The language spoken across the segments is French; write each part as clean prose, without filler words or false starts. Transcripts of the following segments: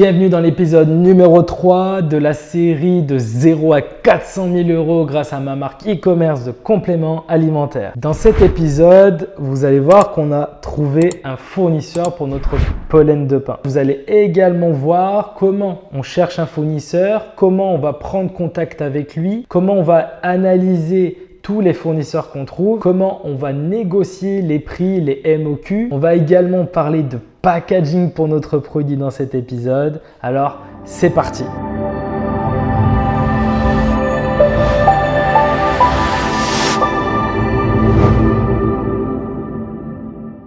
Bienvenue dans l'épisode numéro 3 de la série de 0 à 400 000 euros grâce à ma marque e-commerce de compléments alimentaires. Dans cet épisode, vous allez voir qu'on a trouvé un fournisseur pour notre pollen de pin. Vous allez également voir comment on cherche un fournisseur, comment on va prendre contact avec lui, comment on va analyser tous les fournisseurs qu'on trouve, comment on va négocier les prix, les MOQ. On va également parler de packaging pour notre produit dans cet épisode. Alors, c'est parti!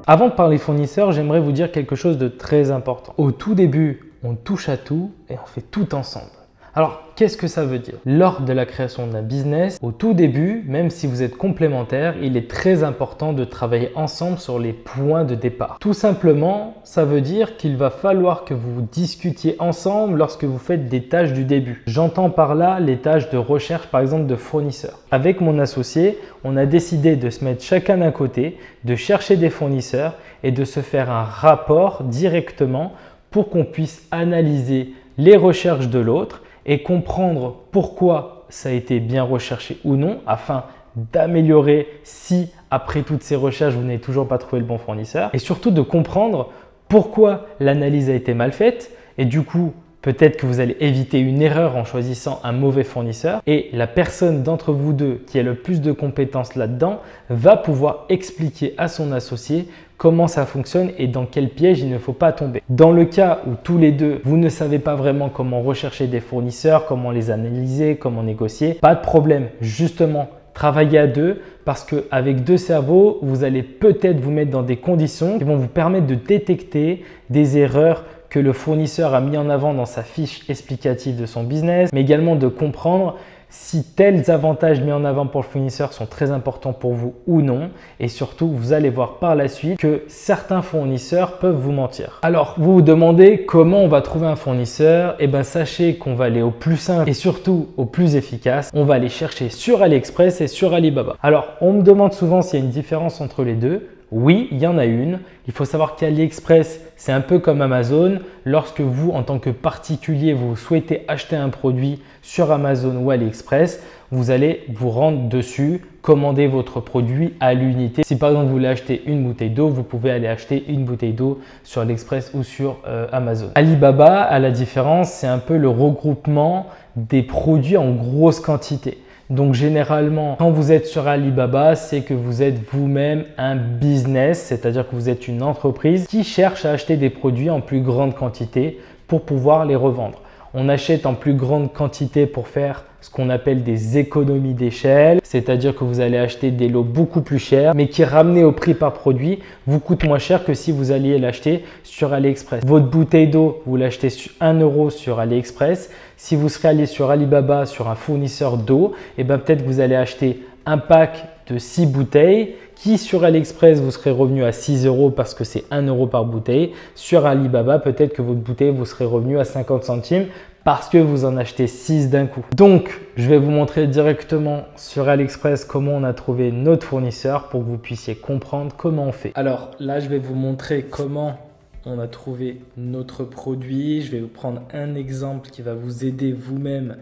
Avant de parler fournisseurs, j'aimerais vous dire quelque chose de très important. Au tout début, on touche à tout et on fait tout ensemble. Alors, qu'est-ce que ça veut dire? Lors de la création d'un business, au tout début, même si vous êtes complémentaires, il est très important de travailler ensemble sur les points de départ. Tout simplement, ça veut dire qu'il va falloir que vous discutiez ensemble lorsque vous faites des tâches du début. J'entends par là les tâches de recherche, par exemple, de fournisseurs. Avec mon associé, on a décidé de se mettre chacun d'un côté, de chercher des fournisseurs et de se faire un rapport directement pour qu'on puisse analyser les recherches de l'autre et comprendre pourquoi ça a été bien recherché ou non afin d'améliorer si après toutes ces recherches, vous n'avez toujours pas trouvé le bon fournisseur et surtout de comprendre pourquoi l'analyse a été mal faite et du coup, peut-être que vous allez éviter une erreur en choisissant un mauvais fournisseur et la personne d'entre vous deux qui a le plus de compétences là-dedans va pouvoir expliquer à son associé comment ça fonctionne et dans quel piège il ne faut pas tomber. Dans le cas où tous les deux, vous ne savez pas vraiment comment rechercher des fournisseurs, comment les analyser, comment négocier, pas de problème. Justement, travaillez à deux parce qu'avec deux cerveaux, vous allez peut-être vous mettre dans des conditions qui vont vous permettre de détecter des erreurs que le fournisseur a mis en avant dans sa fiche explicative de son business, mais également de comprendre si tels avantages mis en avant pour le fournisseur sont très importants pour vous ou non. Et surtout, vous allez voir par la suite que certains fournisseurs peuvent vous mentir. Alors, vous vous demandez comment on va trouver un fournisseur? Eh bien, sachez qu'on va aller au plus simple et surtout au plus efficace. On va aller chercher sur AliExpress et sur Alibaba. Alors, on me demande souvent s'il y a une différence entre les deux. Oui, il y en a une. Il faut savoir qu'AliExpress, c'est un peu comme Amazon. Lorsque vous, en tant que particulier, vous souhaitez acheter un produit sur Amazon ou AliExpress, vous allez vous rendre dessus, commander votre produit à l'unité. Si par exemple, vous voulez acheter une bouteille d'eau, vous pouvez aller acheter une bouteille d'eau sur AliExpress ou sur Amazon. Alibaba, à la différence, c'est un peu le regroupement des produits en grosse quantité. Donc généralement, quand vous êtes sur Alibaba, c'est que vous êtes vous-même un business, c'est-à-dire que vous êtes une entreprise qui cherche à acheter des produits en plus grande quantité pour pouvoir les revendre. On achète en plus grande quantité pour faire ce qu'on appelle des économies d'échelle, c'est-à-dire que vous allez acheter des lots beaucoup plus chers, mais qui ramenés au prix par produit vous coûtent moins cher que si vous alliez l'acheter sur AliExpress. Votre bouteille d'eau, vous l'achetez 1 € sur AliExpress. Si vous serez allé sur Alibaba, sur un fournisseur d'eau, et bien peut-être que vous allez acheter un pack de 6 bouteilles qui sur AliExpress vous serez revenu à 6 € parce que c'est 1 € par bouteille. Sur Alibaba, peut-être que votre bouteille vous serez revenu à 50 centimes parce que vous en achetez 6 d'un coup. Donc, je vais vous montrer directement sur AliExpress comment on a trouvé notre fournisseur pour que vous puissiez comprendre comment on fait. Alors là, je vais vous montrer comment on a trouvé notre produit. Je vais vous prendre un exemple qui va vous aider vous-même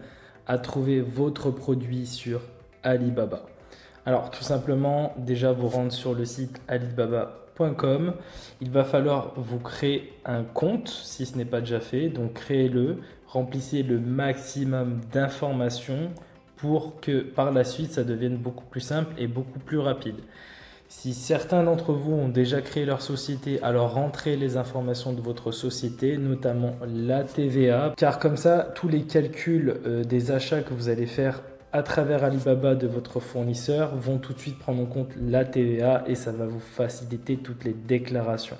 à trouver votre produit sur Alibaba. Alors tout simplement, déjà vous rendre sur le site alibaba.com. Il va falloir vous créer un compte si ce n'est pas déjà fait. Donc créez-le, remplissez le maximum d'informations pour que par la suite ça devienne beaucoup plus simple et beaucoup plus rapide. Si certains d'entre vous ont déjà créé leur société, alors rentrez les informations de votre société, notamment la TVA, car comme ça, tous les calculs des achats que vous allez faire à travers Alibaba de votre fournisseur vont tout de suite prendre en compte la TVA et ça va vous faciliter toutes les déclarations.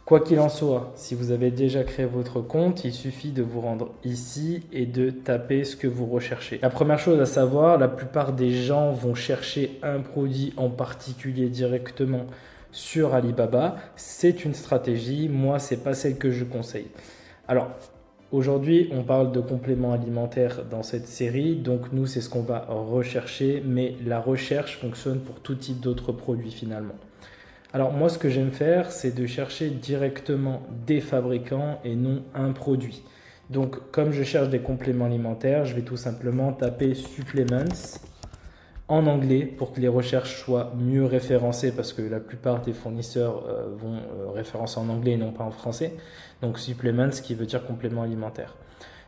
Quoi qu'il en soit, si vous avez déjà créé votre compte, il suffit de vous rendre ici et de taper ce que vous recherchez. La première chose à savoir, la plupart des gens vont chercher un produit en particulier directement sur Alibaba. C'est une stratégie, moi c'est pas celle que je conseille. Alors, aujourd'hui, on parle de compléments alimentaires dans cette série, donc nous c'est ce qu'on va rechercher, mais la recherche fonctionne pour tout type d'autres produits finalement. Alors moi, ce que j'aime faire, c'est de chercher directement des fabricants et non un produit. Donc comme je cherche des compléments alimentaires, je vais tout simplement taper supplements en anglais pour que les recherches soient mieux référencées parce que la plupart des fournisseurs vont référencer en anglais et non pas en français. Donc supplements qui veut dire complément alimentaire.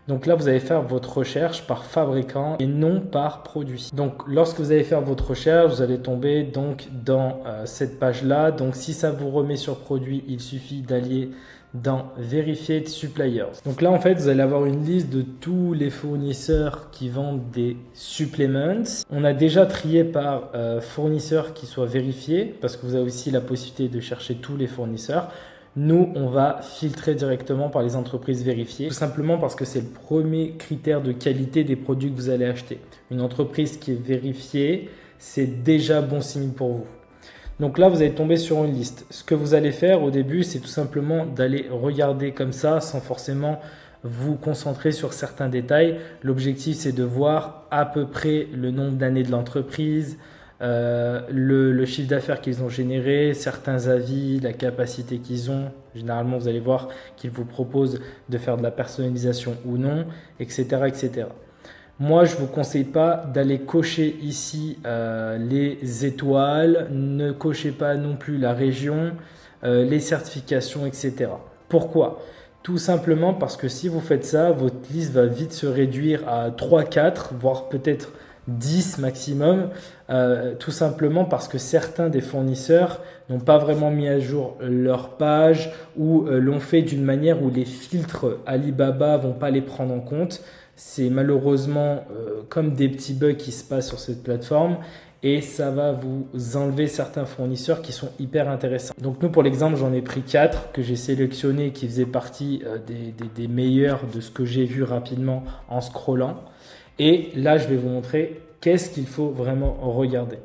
Donc là, vous allez faire votre recherche par fabricant et non par produit. Donc lorsque vous allez faire votre recherche, vous allez tomber donc dans cette page-là. Donc si ça vous remet sur produit, il suffit d'aller dans Verified Suppliers. Donc là, en fait, vous allez avoir une liste de tous les fournisseurs qui vendent des supplements. On a déjà trié par fournisseurs qui soient vérifiés parce que vous avez aussi la possibilité de chercher tous les fournisseurs. Nous, on va filtrer directement par les entreprises vérifiées, tout simplement parce que c'est le premier critère de qualité des produits que vous allez acheter. Une entreprise qui est vérifiée, c'est déjà bon signe pour vous. Donc là, vous allez tomber sur une liste. Ce que vous allez faire au début, c'est tout simplement d'aller regarder comme ça, sans forcément vous concentrer sur certains détails. L'objectif, c'est de voir à peu près le nombre d'années de l'entreprise, le chiffre d'affaires qu'ils ont généré, certains avis, la capacité qu'ils ont. Généralement, vous allez voir qu'ils vous proposent de faire de la personnalisation ou non, etc. etc. Moi, je ne vous conseille pas d'aller cocher ici les étoiles, ne cochez pas non plus la région, les certifications, etc. Pourquoi ? Tout simplement parce que si vous faites ça, votre liste va vite se réduire à 3, 4, voire peut-être 10 maximum, tout simplement parce que certains des fournisseurs n'ont pas vraiment mis à jour leur page ou l'ont fait d'une manière où les filtres Alibaba vont pas les prendre en compte. C'est malheureusement comme des petits bugs qui se passent sur cette plateforme et ça va vous enlever certains fournisseurs qui sont hyper intéressants. Donc nous, pour l'exemple, j'en ai pris 4 que j'ai sélectionnés qui faisaient partie des meilleurs de ce que j'ai vu rapidement en scrollant. Et là, je vais vous montrer qu'est-ce qu'il faut vraiment regarder.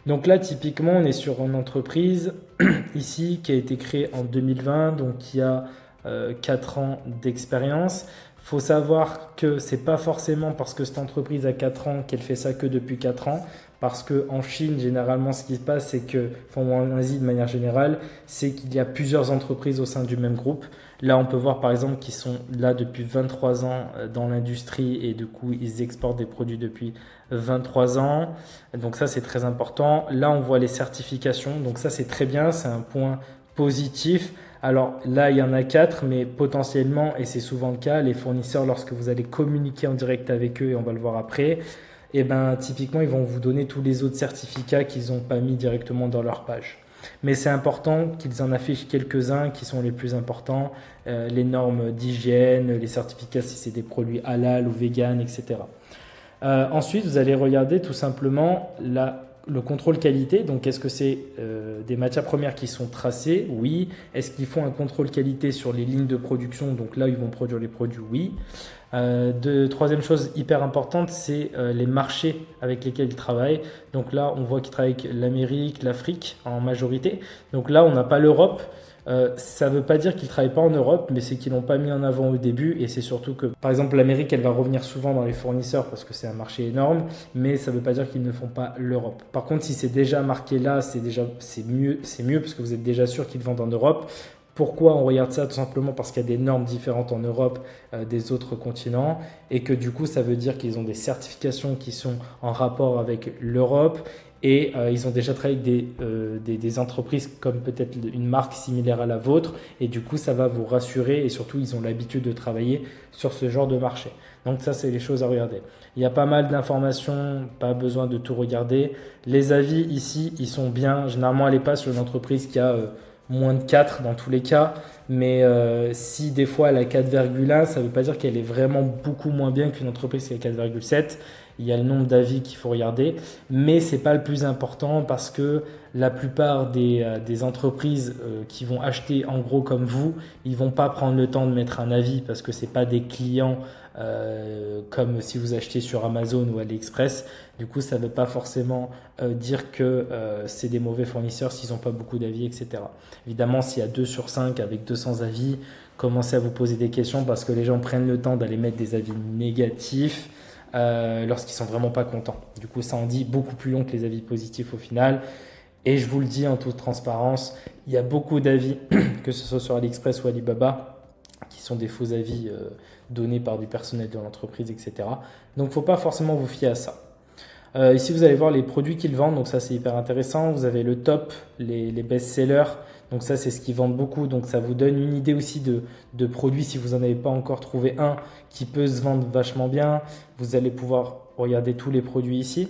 Donc là, typiquement, on est sur une entreprise ici qui a été créée en 2020, donc qui a 4 ans d'expérience. Il faut savoir que ce n'est pas forcément parce que cette entreprise a 4 ans qu'elle fait ça que depuis 4 ans. Parce qu'en Chine, généralement, ce qui se passe, c'est que, enfin, en Asie de manière générale, c'est qu'il y a plusieurs entreprises au sein du même groupe. Là, on peut voir par exemple qu'ils sont là depuis 23 ans dans l'industrie et du coup, ils exportent des produits depuis 23 ans. Donc ça, c'est très important. Là, on voit les certifications. Donc ça, c'est très bien. C'est un point positif. Alors là, il y en a 4, mais potentiellement, et c'est souvent le cas, les fournisseurs, lorsque vous allez communiquer en direct avec eux, et on va le voir après, et ben typiquement, ils vont vous donner tous les autres certificats qu'ils n'ont pas mis directement dans leur page. Mais c'est important qu'ils en affichent quelques-uns qui sont les plus importants, les normes d'hygiène, les certificats si c'est des produits halal ou vegan, etc. Ensuite, vous allez regarder tout simplement le contrôle qualité. Donc, est-ce que c'est des matières premières qui sont tracées? Oui. Est-ce qu'ils font un contrôle qualité sur les lignes de production? Donc là, ils vont produire les produits? Oui. Troisième chose hyper importante, c'est les marchés avec lesquels ils travaillent. Donc là, on voit qu'ils travaillent avec l'Amérique, l'Afrique en majorité. Donc là, on n'a pas l'Europe. Ça ne veut pas dire qu'ils ne travaillent pas en Europe, mais c'est qu'ils l'ont pas mis en avant au début. Et c'est surtout que, par exemple, l'Amérique, elle va revenir souvent dans les fournisseurs parce que c'est un marché énorme, mais ça ne veut pas dire qu'ils ne font pas l'Europe. Par contre, si c'est déjà marqué là, c'est mieux parce que vous êtes déjà sûr qu'ils vendent en Europe. Pourquoi on regarde ça? Tout simplement parce qu'il y a des normes différentes en Europe des autres continents et que du coup, ça veut dire qu'ils ont des certifications qui sont en rapport avec l'Europe. Et ils ont déjà travaillé avec des entreprises comme peut-être une marque similaire à la vôtre. Et du coup, ça va vous rassurer. Et surtout, ils ont l'habitude de travailler sur ce genre de marché. Donc ça, c'est les choses à regarder. Il y a pas mal d'informations, pas besoin de tout regarder. Les avis ici, ils sont bien. Généralement, allez pas sur une entreprise qui a moins de 4 dans tous les cas. Mais si des fois elle a 4,1, ça ne veut pas dire qu'elle est vraiment beaucoup moins bien qu'une entreprise qui a 4,7. Il y a le nombre d'avis qu'il faut regarder, mais ce n'est pas le plus important parce que la plupart des entreprises qui vont acheter en gros comme vous, ils ne vont pas prendre le temps de mettre un avis parce que ce n'est pas des clients comme si vous achetez sur Amazon ou AliExpress. Du coup, ça ne veut pas forcément dire que c'est des mauvais fournisseurs s'ils n'ont pas beaucoup d'avis, etc. Évidemment, s'il y a 2 sur 5 avec 200 avis, commencez à vous poser des questions parce que les gens prennent le temps d'aller mettre des avis négatifs lorsqu'ils sont vraiment pas contents. Du coup, ça en dit beaucoup plus long que les avis positifs au final. Et je vous le dis en toute transparence, il y a beaucoup d'avis, que ce soit sur AliExpress ou Alibaba, qui sont des faux avis donnés par du personnel de l'entreprise, etc. Donc il ne faut pas forcément vous fier à ça. Ici, vous allez voir les produits qu'ils vendent, donc ça c'est hyper intéressant. Vous avez le top, les best-sellers, donc ça c'est ce qu'ils vendent beaucoup, donc ça vous donne une idée aussi de produits si vous n'en avez pas encore trouvé un qui peut se vendre vachement bien. Vous allez pouvoir regarder tous les produits ici.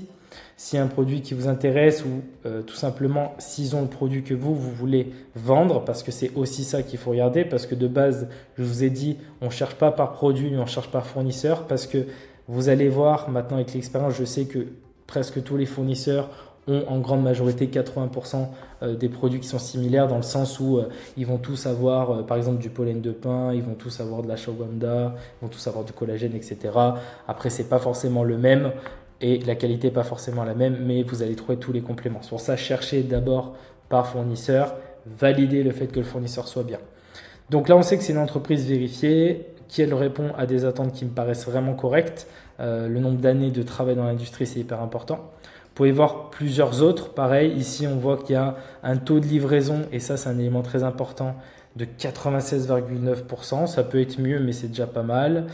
Si un produit qui vous intéresse ou tout simplement s'ils ont le produit que vous voulez vendre, parce que c'est aussi ça qu'il faut regarder, parce que de base, je vous ai dit, on ne cherche pas par produit, mais on cherche par fournisseur, parce que vous allez voir maintenant avec l'expérience, je sais que presque tous les fournisseurs ont en grande majorité 80% des produits qui sont similaires dans le sens où ils vont tous avoir par exemple du pollen de pin, ils vont tous avoir de l'ashwagandha, ils vont tous avoir du collagène, etc. Après, c'est pas forcément le même et la qualité n'est pas forcément la même, mais vous allez trouver tous les compléments. C'est pour ça, cherchez d'abord par fournisseur, validez le fait que le fournisseur soit bien. Donc là, on sait que c'est une entreprise vérifiée, qui répond à des attentes qui me paraissent vraiment correctes. Le nombre d'années de travail dans l'industrie, c'est hyper important. Vous pouvez voir plusieurs autres. Pareil, ici, on voit qu'il y a un taux de livraison, et ça, c'est un élément très important, de 96,9%. Ça peut être mieux, mais c'est déjà pas mal.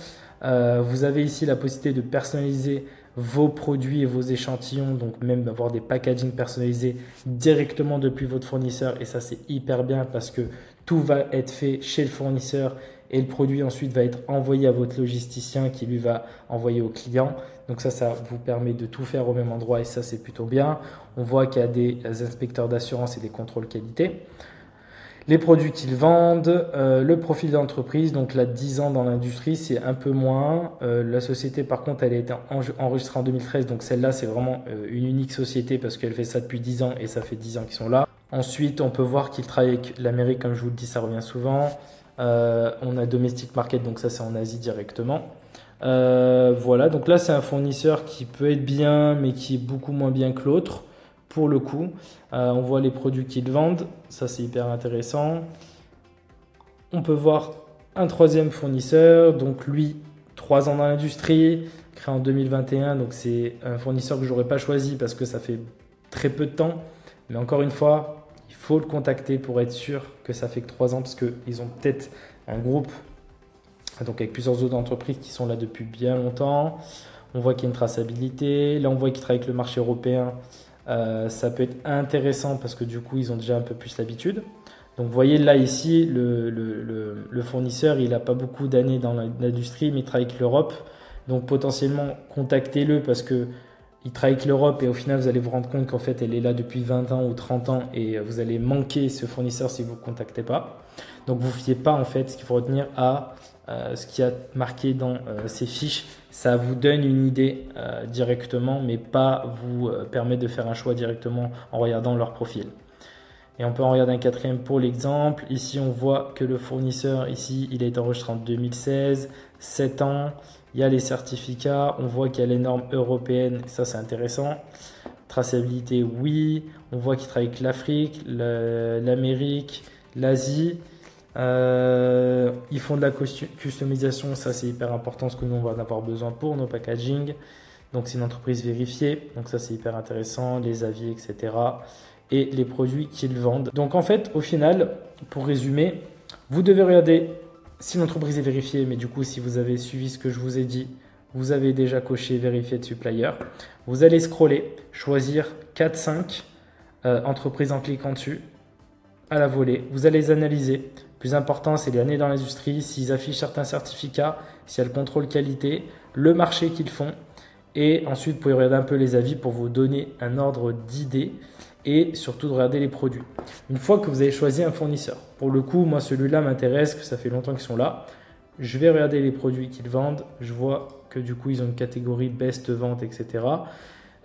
Vous avez ici la possibilité de personnaliser vos produits et vos échantillons, donc même avoir des packaging personnalisés directement depuis votre fournisseur. Et ça, c'est hyper bien parce que tout va être fait chez le fournisseur et le produit ensuite va être envoyé à votre logisticien qui lui va envoyer au client. Donc ça vous permet de tout faire au même endroit et ça, c'est plutôt bien. On voit qu'il y a des inspecteurs d'assurance et des contrôles qualité. Les produits qu'ils vendent, le profil d'entreprise, donc là 10 ans dans l'industrie, c'est un peu moins. La société par contre, elle a été enregistrée en 2013, donc celle-là c'est vraiment une unique société parce qu'elle fait ça depuis 10 ans et ça fait 10 ans qu'ils sont là. Ensuite, on peut voir qu'ils travaillent avec l'Amérique, comme je vous le dis, ça revient souvent. On a Domestic Market, donc ça c'est en Asie directement. Voilà, donc là c'est un fournisseur qui peut être bien, mais qui est beaucoup moins bien que l'autre. Pour le coup, on voit les produits qu'ils vendent, ça c'est hyper intéressant. On peut voir un troisième fournisseur, donc lui, 3 ans dans l'industrie, créé en 2021, donc c'est un fournisseur que je n'aurais pas choisi parce que ça fait très peu de temps. Mais encore une fois, il faut le contacter pour être sûr que ça fait que 3 ans parce qu'ils ont peut-être un groupe donc avec plusieurs autres entreprises qui sont là depuis bien longtemps. On voit qu'il y a une traçabilité. Là, on voit qu'ils travaillent avec le marché européen. Ça peut être intéressant parce que du coup, ils ont déjà un peu plus l'habitude. Donc, vous voyez là, ici, le fournisseur, il n'a pas beaucoup d'années dans l'industrie, mais il travaille avec l'Europe. Donc, potentiellement, contactez-le parce que il travaille avec l'Europe et au final, vous allez vous rendre compte qu'en fait, elle est là depuis 20 ans ou 30 ans et vous allez manquer ce fournisseur si vous ne le contactez pas. Donc, vous ne fiez pas, en fait, ce qu'il faut retenir à ce qui a marqué dans ces fiches. Ça vous donne une idée directement, mais pas vous permet de faire un choix directement en regardant leur profil. Et on peut en regarder un quatrième pour l'exemple. Ici, on voit que le fournisseur, ici, il a été enregistré en 2016, 7 ans. Il y a les certificats, on voit qu'il y a les normes européennes, ça c'est intéressant. Traçabilité, oui. On voit qu'il travaille avec l'Afrique, l'Amérique, l'Asie. Ils font de la customisation, ça c'est hyper important parce que nous on va en avoir besoin pour nos packaging. Donc c'est une entreprise vérifiée, donc ça c'est hyper intéressant, les avis, etc. Et les produits qu'ils vendent. Donc en fait, au final, pour résumer, vous devez regarder si l'entreprise est vérifiée, mais du coup si vous avez suivi ce que je vous ai dit, vous avez déjà coché vérifier de supplier. Vous allez scroller, choisir 4-5 entreprises en cliquant dessus à la volée. Vous allez les analyser. Le plus important, c'est les années dans l'industrie, s'ils affichent certains certificats, s'il y a le contrôle qualité, le marché qu'ils font. Et ensuite, vous pouvez regarder un peu les avis pour vous donner un ordre d'idée et surtout de regarder les produits. Une fois que vous avez choisi un fournisseur, pour le coup, moi celui-là m'intéresse, que ça fait longtemps qu'ils sont là. Je vais regarder les produits qu'ils vendent. Je vois que du coup, ils ont une catégorie best vente, etc.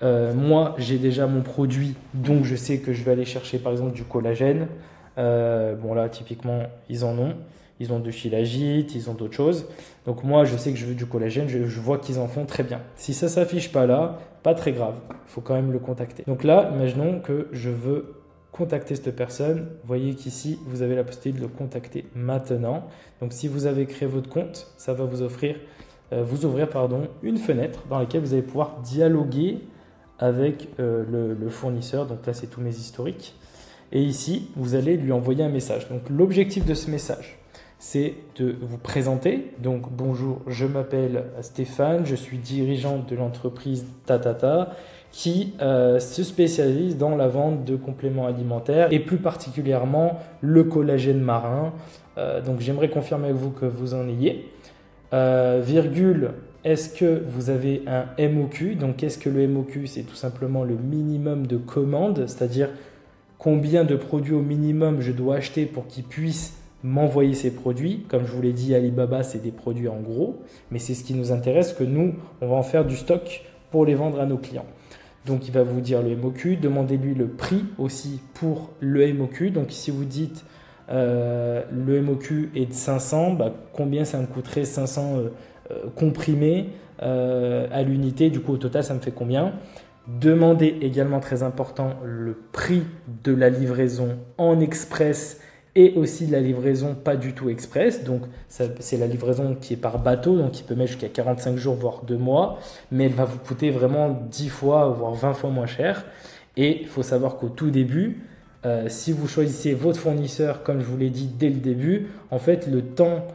Moi, j'ai déjà mon produit, donc je sais que je vais aller chercher par exemple du collagène. Bon là typiquement ils en ont, ils ont du shilajit, ils ont d'autres choses, donc moi je sais que je veux du collagène, je vois qu'ils en font très bien. Si ça s'affiche pas là, pas très grave, il faut quand même le contacter. Donc là imaginons que je veux contacter cette personne, vous voyez qu'ici vous avez la possibilité de le contacter maintenant. Donc si vous avez créé votre compte, ça va vous ouvrir une fenêtre dans laquelle vous allez pouvoir dialoguer avec le fournisseur. Donc là, c'est tous mes historiques. Et ici, vous allez lui envoyer un message. Donc l'objectif de ce message, c'est de vous présenter. Donc bonjour, je m'appelle Stéphane, je suis dirigeant de l'entreprise Tatata qui se spécialise dans la vente de compléments alimentaires et plus particulièrement le collagène marin. Donc j'aimerais confirmer avec vous que vous en ayez. Virgule, est-ce que vous avez un MOQ? Donc qu'est-ce que le MOQ? C'est tout simplement le minimum de commandes, c'est-à-dire combien de produits au minimum je dois acheter pour qu'ils puissent m'envoyer ces produits. Comme je vous l'ai dit, Alibaba, c'est des produits en gros, mais c'est ce qui nous intéresse, que nous, on va en faire du stock pour les vendre à nos clients. Donc, il va vous dire le MOQ, demandez-lui le prix aussi pour le MOQ. Donc, si vous dites le MOQ est de 500, combien ça me coûterait 500 comprimés à l'unité? Du coup, au total, ça me fait combien? Demandez également, très important, le prix de la livraison en express et aussi de la livraison pas du tout express. Donc, c'est la livraison qui est par bateau, donc qui peut mettre jusqu'à 45 jours, voire 2 mois, mais elle va vous coûter vraiment 10 fois, voire 20 fois moins cher. Et il faut savoir qu'au tout début, si vous choisissez votre fournisseur, comme je vous l'ai dit dès le début, en fait, le temps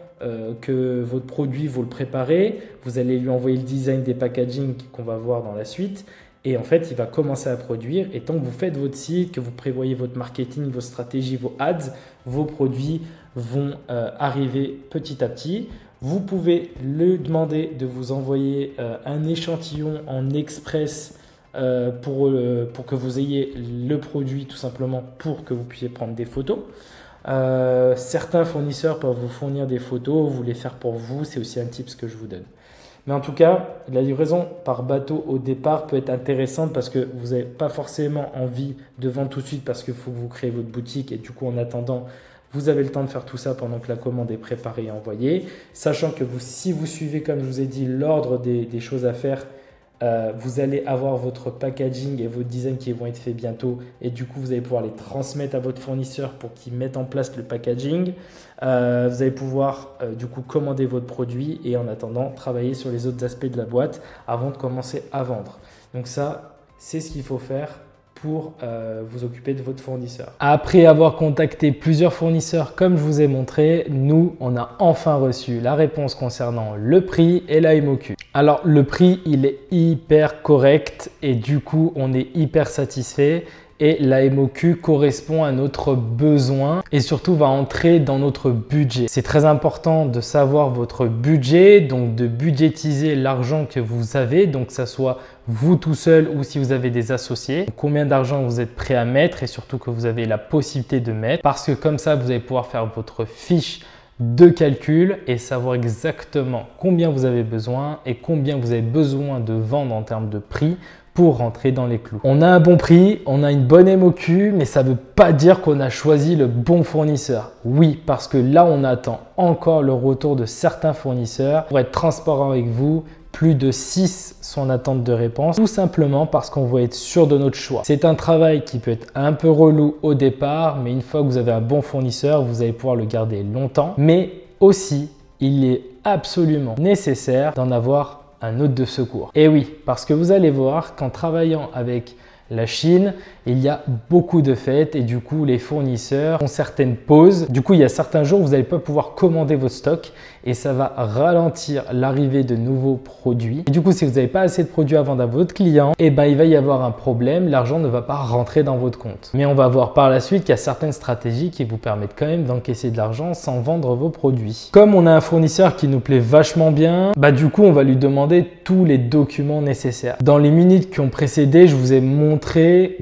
que votre produit, vous le préparez, vous allez lui envoyer le design des packaging qu'on va voir dans la suite. Et en fait, il va commencer à produire. Et tant que vous faites votre site, que vous prévoyez votre marketing, vos stratégies, vos ads, vos produits vont arriver petit à petit. Vous pouvez lui demander de vous envoyer un échantillon en express pour que vous ayez le produit tout simplement pour que vous puissiez prendre des photos. Certains fournisseurs peuvent vous fournir des photos, vous les faire pour vous. C'est aussi un tips que je vous donne. Mais en tout cas, la livraison par bateau au départ peut être intéressante parce que vous n'avez pas forcément envie de vendre tout de suite parce qu'il faut que vous créez votre boutique et du coup, en attendant, vous avez le temps de faire tout ça pendant que la commande est préparée et envoyée. Sachant que si vous suivez, comme je vous ai dit, l'ordre des choses à faire, vous allez avoir votre packaging et votre design qui vont être faits bientôt et du coup vous allez pouvoir les transmettre à votre fournisseur pour qu'il mette en place le packaging. Vous allez pouvoir du coup commander votre produit et en attendant travailler sur les autres aspects de la boîte avant de commencer à vendre. Donc ça, c'est ce qu'il faut faire pour vous occuper de votre fournisseur. Après avoir contacté plusieurs fournisseurs comme je vous ai montré, nous, on a enfin reçu la réponse concernant le prix et la MOQ. Alors le prix, il est hyper correct et du coup, on est hyper satisfait. Et la MOQ correspond à notre besoin et surtout va entrer dans notre budget. C'est très important de savoir votre budget, donc de budgétiser l'argent que vous avez, donc que ça soit vous tout seul ou si vous avez des associés. Combien d'argent vous êtes prêt à mettre et surtout que vous avez la possibilité de mettre parce que comme ça, vous allez pouvoir faire votre fiche de calcul et savoir exactement combien vous avez besoin et combien vous avez besoin de vendre en termes de prix pour rentrer dans les clous. On a un bon prix, on a une bonne MOQ, mais ça ne veut pas dire qu'on a choisi le bon fournisseur. Oui, parce que là, on attend encore le retour de certains fournisseurs. Pour être transparent avec vous, plus de 6 sont en attente de réponse, tout simplement parce qu'on veut être sûr de notre choix. C'est un travail qui peut être un peu relou au départ, mais une fois que vous avez un bon fournisseur, vous allez pouvoir le garder longtemps. Mais aussi, il est absolument nécessaire d'en avoir un autre de secours. Et oui, parce que vous allez voir qu'en travaillant avec la Chine, il y a beaucoup de fêtes et du coup, les fournisseurs ont certaines pauses. Du coup, il y a certains jours où vous n'allez pas pouvoir commander votre stock et ça va ralentir l'arrivée de nouveaux produits. Et du coup, si vous n'avez pas assez de produits à vendre à votre client, il va y avoir un problème. L'argent ne va pas rentrer dans votre compte. Mais on va voir par la suite qu'il y a certaines stratégies qui vous permettent quand même d'encaisser de l'argent sans vendre vos produits. Comme on a un fournisseur qui nous plaît vachement bien, du coup, on va lui demander tous les documents nécessaires. Dans les minutes qui ont précédé, je vous ai montré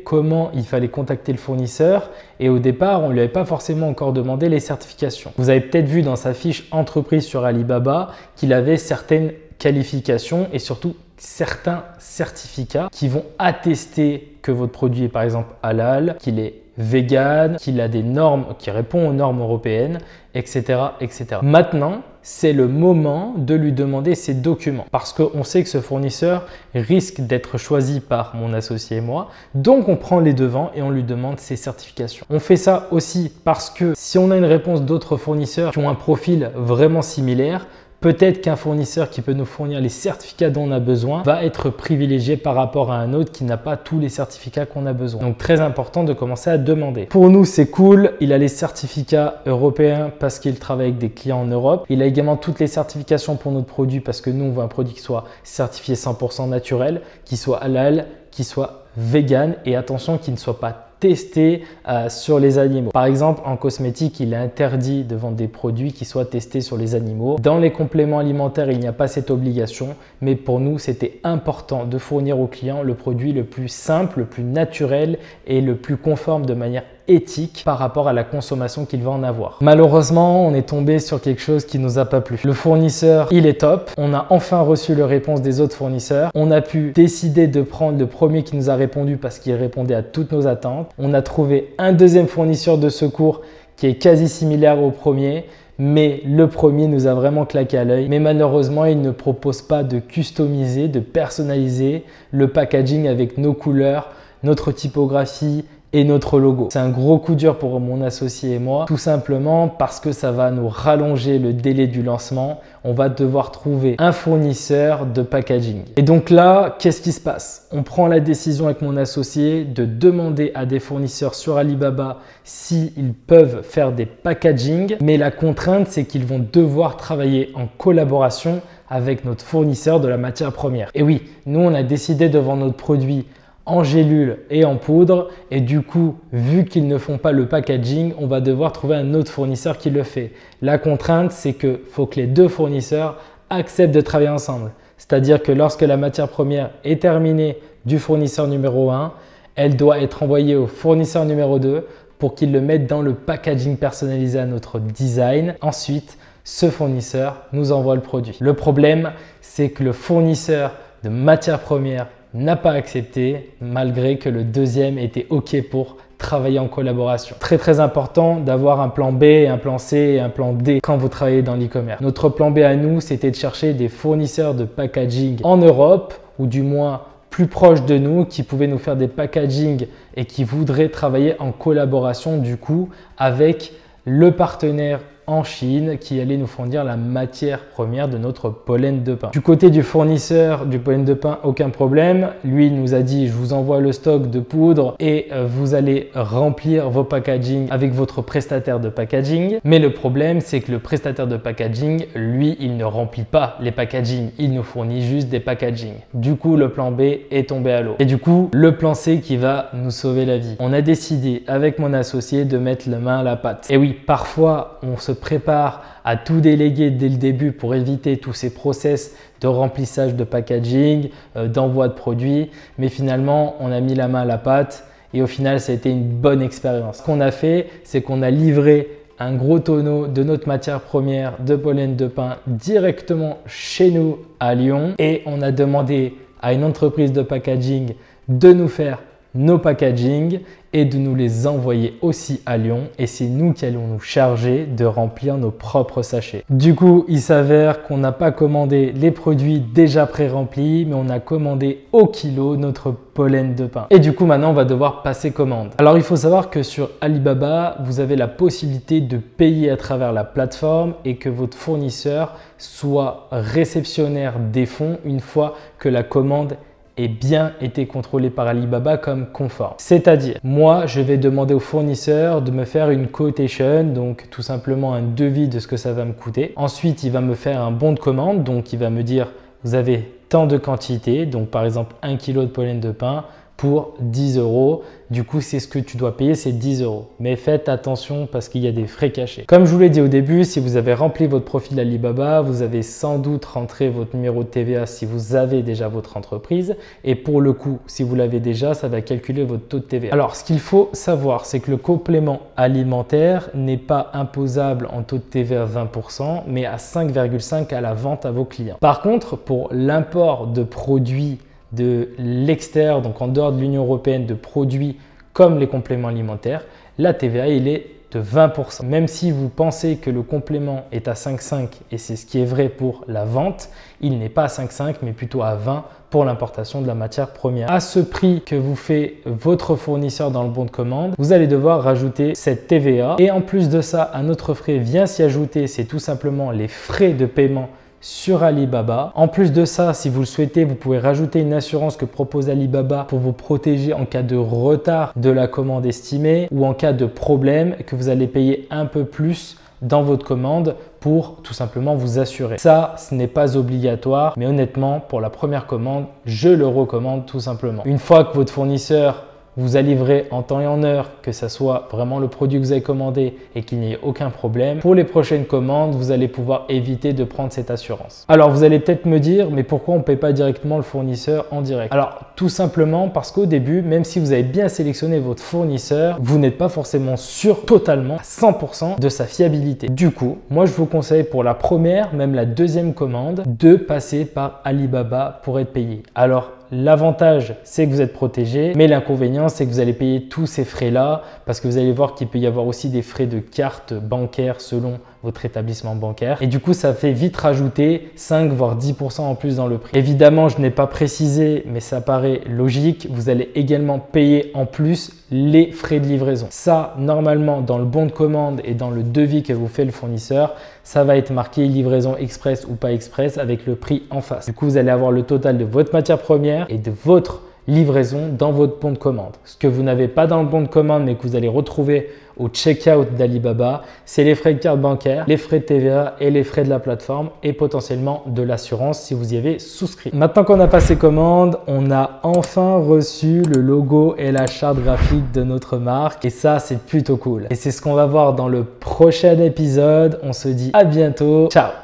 comment il fallait contacter le fournisseur et au départ, on ne lui avait pas forcément encore demandé les certifications. Vous avez peut-être vu dans sa fiche entreprise sur Alibaba qu'il avait certaines qualifications et surtout certains certificats qui vont attester que votre produit est par exemple halal, qu'il est vegan, qu'il a des normes, qui répond aux normes européennes, etc., etc. Maintenant, c'est le moment de lui demander ses documents parce qu'on sait que ce fournisseur risque d'être choisi par mon associé et moi. Donc, on prend les devants et on lui demande ses certifications. On fait ça aussi parce que si on a une réponse d'autres fournisseurs qui ont un profil vraiment similaire, Peut-être qu'un fournisseur qui peut nous fournir les certificats dont on a besoin va être privilégié par rapport à un autre qui n'a pas tous les certificats qu'on a besoin. Donc très important de commencer à demander. Pour nous, c'est cool. Il a les certificats européens parce qu'il travaille avec des clients en Europe. Il a également toutes les certifications pour notre produit parce que nous, on veut un produit qui soit certifié 100% naturel, qui soit halal, qui soit vegan et attention, qui ne soit pas testé sur les animaux. Par exemple, en cosmétique, il est interdit de vendre des produits qui soient testés sur les animaux. Dans les compléments alimentaires, il n'y a pas cette obligation, mais pour nous, c'était important de fournir aux clients le produit le plus simple, le plus naturel et le plus conforme de manière éthique par rapport à la consommation qu'il va en avoir. Malheureusement, on est tombé sur quelque chose qui nous a pas plu. Le fournisseur, il est top. On a enfin reçu les réponses des autres fournisseurs. On a pu décider de prendre le premier qui nous a répondu parce qu'il répondait à toutes nos attentes. On a trouvé un deuxième fournisseur de secours qui est quasi similaire au premier. Mais le premier nous a vraiment claqué à l'œil. Mais malheureusement, il ne propose pas de customiser, de personnaliser le packaging avec nos couleurs, notre typographie et notre logo. C'est un gros coup dur pour mon associé et moi, tout simplement parce que ça va nous rallonger le délai du lancement. On va devoir trouver un fournisseur de packaging. Et donc là, qu'est-ce qui se passe? On prend la décision avec mon associé de demander à des fournisseurs sur Alibaba s'ils peuvent faire des packaging, mais la contrainte, c'est qu'ils vont devoir travailler en collaboration avec notre fournisseur de la matière première. Et oui, nous, on a décidé de vendre notre produit en gélule et en poudre et du coup, vu qu'ils ne font pas le packaging, on va devoir trouver un autre fournisseur qui le fait. La contrainte, c'est qu'il faut que les deux fournisseurs acceptent de travailler ensemble. C'est-à-dire que lorsque la matière première est terminée du fournisseur numéro 1, elle doit être envoyée au fournisseur numéro 2 pour qu'il le mette dans le packaging personnalisé à notre design. Ensuite, ce fournisseur nous envoie le produit. Le problème, c'est que le fournisseur de matière première n'a pas accepté malgré que le deuxième était OK pour travailler en collaboration. Très important d'avoir un plan B, un plan C et un plan D quand vous travaillez dans l'e-commerce. Notre plan B à nous, c'était de chercher des fournisseurs de packaging en Europe ou du moins plus proches de nous qui pouvaient nous faire des packaging et qui voudraient travailler en collaboration du coup avec le partenaire en Chine qui allait nous fournir la matière première de notre pollen de pin. Du côté du fournisseur du pollen de pin, aucun problème. Lui, il nous a dit, je vous envoie le stock de poudre et vous allez remplir vos packaging avec votre prestataire de packaging. Mais le problème, c'est que le prestataire de packaging, lui, il ne remplit pas les packaging. Il nous fournit juste des packaging. Du coup, le plan B est tombé à l'eau. Et du coup, le plan C qui va nous sauver la vie. On a décidé avec mon associé de mettre la main à la pâte. Et oui, parfois, on se prépare à tout déléguer dès le début pour éviter tous ces process de remplissage de packaging, d'envoi de produits. Mais finalement, on a mis la main à la pâte et au final, ça a été une bonne expérience. Ce qu'on a fait, c'est qu'on a livré un gros tonneau de notre matière première de pollen de pin directement chez nous à Lyon et on a demandé à une entreprise de packaging de nous faire nos packaging et de nous les envoyer aussi à Lyon et c'est nous qui allons nous charger de remplir nos propres sachets. Du coup, il s'avère qu'on n'a pas commandé les produits déjà pré-remplis, mais on a commandé au kilo notre pollen de pin. Et du coup, maintenant, on va devoir passer commande. Alors, il faut savoir que sur Alibaba, vous avez la possibilité de payer à travers la plateforme et que votre fournisseur soit réceptionnaire des fonds une fois que la commande et bien été contrôlé par Alibaba comme conforme. C'est-à-dire, moi, je vais demander au fournisseur de me faire une quotation, donc tout simplement un devis de ce que ça va me coûter. Ensuite, il va me faire un bon de commande, donc il va me dire, vous avez tant de quantité, donc par exemple 1 kg de pollen de pin pour 10 €. Du coup, c'est ce que tu dois payer, c'est 10 €. Mais faites attention parce qu'il y a des frais cachés. Comme je vous l'ai dit au début, si vous avez rempli votre profil Alibaba, vous avez sans doute rentré votre numéro de TVA si vous avez déjà votre entreprise. Et pour le coup, si vous l'avez déjà, ça va calculer votre taux de TVA. Alors, ce qu'il faut savoir, c'est que le complément alimentaire n'est pas imposable en taux de TVA à 20%, mais à 5,5% à la vente à vos clients. Par contre, pour l'import de produits de l'extérieur, donc en dehors de l'Union européenne, de produits comme les compléments alimentaires, la TVA il est de 20%. Même si vous pensez que le complément est à 5,5 et c'est ce qui est vrai pour la vente, il n'est pas à 5,5 mais plutôt à 20 pour l'importation de la matière première. À ce prix que vous fait votre fournisseur dans le bon de commande, vous allez devoir rajouter cette TVA. Et en plus de ça, un autre frais vient s'y ajouter, c'est tout simplement les frais de paiement sur Alibaba. En plus de ça, si vous le souhaitez, vous pouvez rajouter une assurance que propose Alibaba pour vous protéger en cas de retard de la commande estimée ou en cas de problème que vous allez payer un peu plus dans votre commande pour tout simplement vous assurer. Ça, ce n'est pas obligatoire, mais honnêtement, pour la première commande, je le recommande tout simplement. Une fois que votre fournisseur vous a livré en temps et en heure, que ça soit vraiment le produit que vous avez commandé et qu'il n'y ait aucun problème, pour les prochaines commandes, vous allez pouvoir éviter de prendre cette assurance. Alors, vous allez peut-être me dire, mais pourquoi on ne paie pas directement le fournisseur en direct? Alors, tout simplement parce qu'au début, même si vous avez bien sélectionné votre fournisseur, vous n'êtes pas forcément sûr totalement à 100% de sa fiabilité. Du coup, moi, je vous conseille pour la première, même la deuxième commande, de passer par Alibaba pour être payé. Alors, l'avantage, c'est que vous êtes protégé, mais l'inconvénient, c'est que vous allez payer tous ces frais-là parce que vous allez voir qu'il peut y avoir aussi des frais de carte bancaire selon votre établissement bancaire. Et du coup, ça fait vite rajouter 5 voire 10% en plus dans le prix. Évidemment, je n'ai pas précisé, mais ça paraît logique. Vous allez également payer en plus les frais de livraison. Ça, normalement, dans le bon de commande et dans le devis que vous fait le fournisseur, ça va être marqué livraison express ou pas express avec le prix en face. Du coup, vous allez avoir le total de votre matière première et de votre livraison dans votre bon de commande. Ce que vous n'avez pas dans le bon de commande mais que vous allez retrouver au checkout d'Alibaba, c'est les frais de carte bancaire, les frais de TVA et les frais de la plateforme et potentiellement de l'assurance si vous y avez souscrit. Maintenant qu'on a passé commande, on a enfin reçu le logo et la charte graphique de notre marque et ça, c'est plutôt cool. Et c'est ce qu'on va voir dans le prochain épisode. On se dit à bientôt. Ciao!